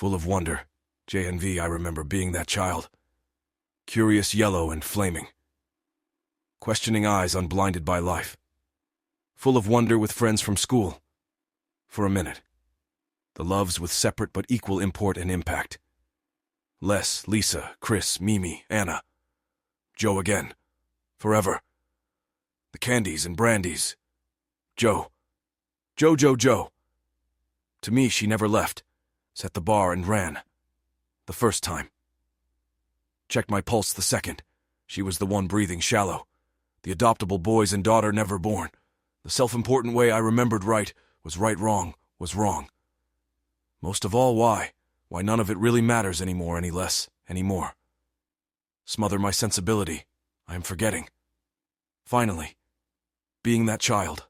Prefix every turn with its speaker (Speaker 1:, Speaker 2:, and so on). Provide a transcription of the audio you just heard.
Speaker 1: Full of wonder, JNV, I remember being that child. Curious, yellow, and flaming. Questioning eyes unblinded by life. Full of wonder with friends from school. For a minute. The loves with separate but equal import and impact. Les, Lisa, Chris, Mimi, Anna. Joe again. Forever. The candies and brandies. Joe. Joe. To me, she never left. Set the bar and ran. The first time. Checked my pulse the second. She was the one breathing shallow. The adoptable boys and daughter never born. The self-important way I remembered right was right, wrong was wrong. Most of all, why? Why none of it really matters anymore, any less, anymore. Smother my sensibility. I am forgetting. Finally. Being that child.